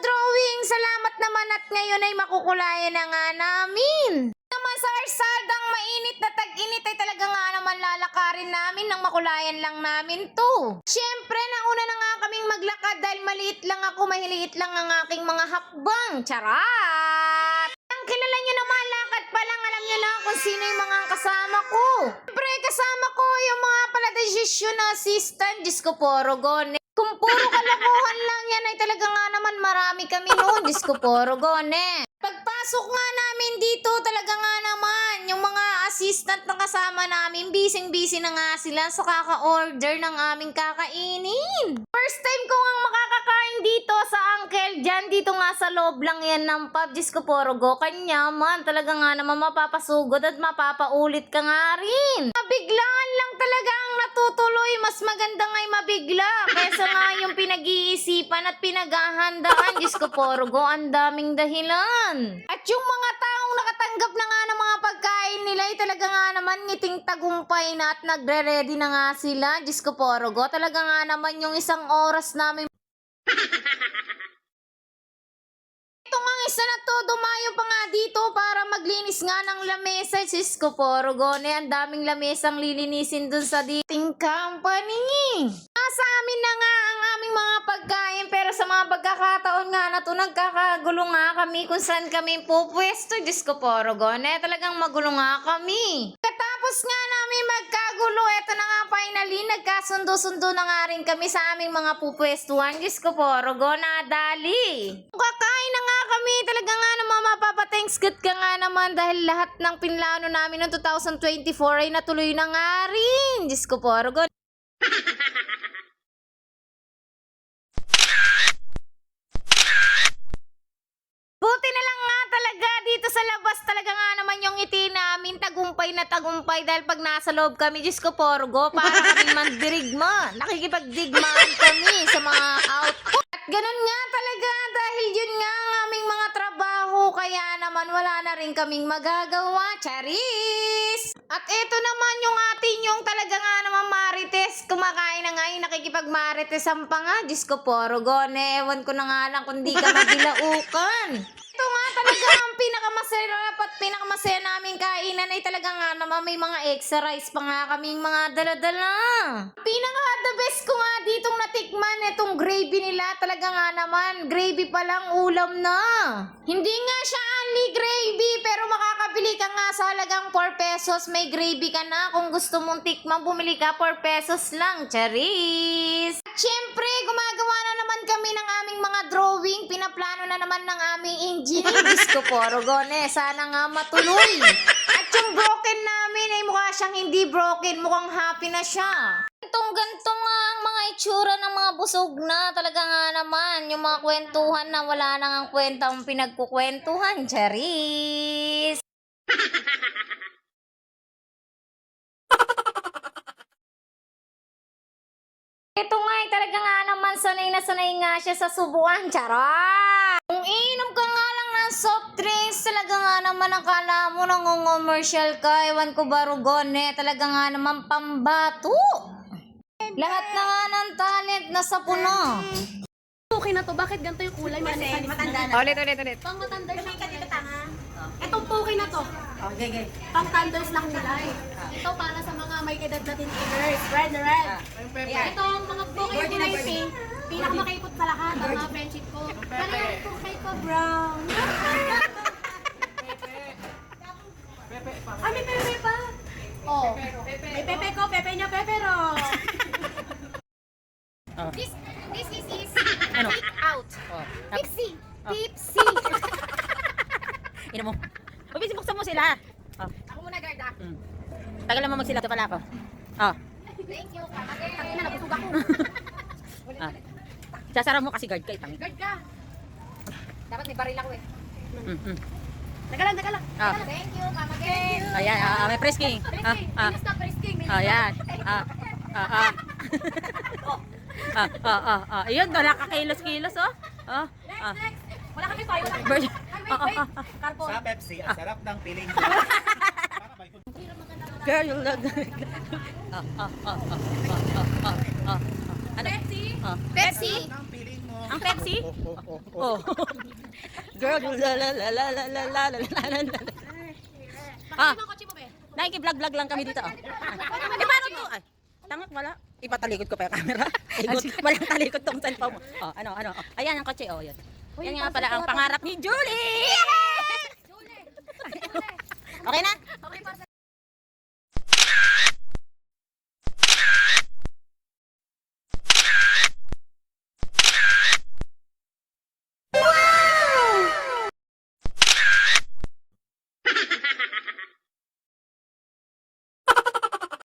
drawing. Salamat naman at ngayon ay makukulayan na nga namin. Naman sa arsadang mainit na tag-init ay talaga nga naman lalakarin namin nang makulayan lang namin to. Siyempre, nauna na nga kaming maglakad dahil maliit lang ako, mahiliit lang ang aking mga hakbang. Charat! Ang kilala nyo naman, lakad pa lang, alam nyo na kung sino yung mga kasama ko. Siyempre, kasama ko yung mga paladisyon na assistant. Diyos ko po, Rogone. Kung puro kalokohan lang yan ay talaga nga naman marami kami noon. Diyos ko po, Rogone. Pagpasok nga namin dito, talaga nga naman, yung mga assistant na kasama namin, busy-busy na nga sila sa kaka-order ng aming kakainin. First time ko nga makakakain dito sa Uncle Jan, dito nga sa loob lang yan ng pub. Diyos ko po, Rogo, kanya man, talaga nga naman mapapasugod at mapapaulit ka nga rin. Mabiglaan lang talaga ang natutuloy, mas maganda nga'y mabigla, kesa nga yung pinag-iisipan at pinaghahandaan. Diyos ko po, Rogo, ang daming dahilan. At yung mga taong nakatanggap na nga ng mga pagkain nila ay talaga nga naman ngiting tagumpay na at nagre-ready na nga sila. Diyos ko po, Rogo, talaga nga naman yung isang oras namin. Ito nga isa na to, dumayo pa nga dito para maglinis nga ng lamesa. Diyos ko po, Rogone, ang daming lamesang lilinisin dun sa dating company. Sa amin na nga ang aming mga pagkain, pero sa mga pagkakataon nga na to, nagkakagulo nga kami kung saan kami pupwesto. Diyos ko po, Rogone, talagang magulo nga kami. Katapos nga namin magkagulo, eto na nga finally, nagkasundo-sundo na nga rin kami sa aming mga pupwestuhan. Diyos ko po, Rogona, dali. Kakain na nga kami, talaga nga naman mapapa-thanks God ka nga naman dahil lahat ng pinlano namin noong 2024 ay natuloy na nga rin. Diyos ko po, Rogona. Buti na lang nga talaga dito sa labas, talaga nga naman yung ngiti namin tagumpay na tagumpay dahil pag nasa loob kami, Diyos ko porgo, para kami mandirigma. Nakikipagdigmaan kami sa mga output. At ganun nga talaga dahil yun nga ang aming mga trabaho, kaya naman wala na rin kaming magagawa. Charis! At ito naman yung atin yung talaga nga naman marites. Kumakain na nga yung nakikipagmarites ang panga. Diyos ko porgone, ewan ko na nga lang kung di ka magilaukan. Ito nga talaga ang pinakamasarap at pinakamasaya naming kainan ay talaga nga naman may mga extra rice pa nga kaming mga daladala. Pinaka-the best ko nga ditong natikman itong gravy nila, talaga nga naman gravy pa lang ulam na. Hindi nga siya only gravy pero makakabili ka nga sa halagang 4 pesos, may gravy ka na. Kung gusto mong tikman, bumili ka 4 pesos lang. Charis! At syempre, gumagawa na naman kami ng aming mga drawing, pinaplano na naman ng aming engineer. Diyos ko po, Rogone, sana nga matuloy. At yung broken namin ay mukha siyang hindi broken, mukhang happy na siya. Gantong nga ang mga itsura ng mga busog na, talaga nga naman, yung mga kwentuhan na wala nang ang kwentang pinagkukwentuhan. Charis! Ito nga ay talaga nga naman sanay na sanay nga siya sa subuan. Charot! Kung iinom ka nga lang ng soft drinks, talaga nga naman akala mo nangongommercial ka. Ewan ko ba, Rogone, talaga nga naman pambato. Lahat na nga ng talent nasa puno. Okay na to, bakit ganito yung kulay? Kasi matanda na. Ulit. Pang matanda Kasi ka dito tanga. Itong okay na to. Okay. Pang thunders na kulay. Ito para sa mga may edad na teenagers. Red na red. Ito ang mga bukay kulay pink. Pinakamakipot sa lahat. Ang mga friendship ko. Pero yung bukay ko brown. Ay, may pepe pa. Oh, may pepe ko. Pepe niya pepero. This is Ano? out. Pepsi. Pepsi. Ina mo. Ubis, buksan mo sila. Oh. Ako muna, Garda. Tagal naman magsila. Ito pala ako. Oh. Thank you. Tangina, nabusog ako. Ah. Sasara mo kasi guard ka. Itang. Guard ka. Dapat may baril ako eh. Teka lang. Oh. Thank you, come again. Ayan, may frisking. Stop risking. Ayan. Ayun, wala ka kilos-kilos, oh. Next. Wala kami tayo. Bird- Carbon. Sa Pepsi, ang sarap ng piling. Girl, you look. Ano? Pepsi. Oh. Pepsi. Ang piling mo. Ang Pepsi? Oh. Girl, la la la la la la la la la la. Ah, Ang kotse mo, be. nakiki-vlog lang kami dito. Oh. Eh, paano to? Ay, tangak wala. Ipatalikod ko pa yung camera. Walang talikod tong cellphone mo. Oh, ano. Oh. Ayan ang kotse. Oh, yan. Yan nga pala ang pangarap ni Julie! Okay na?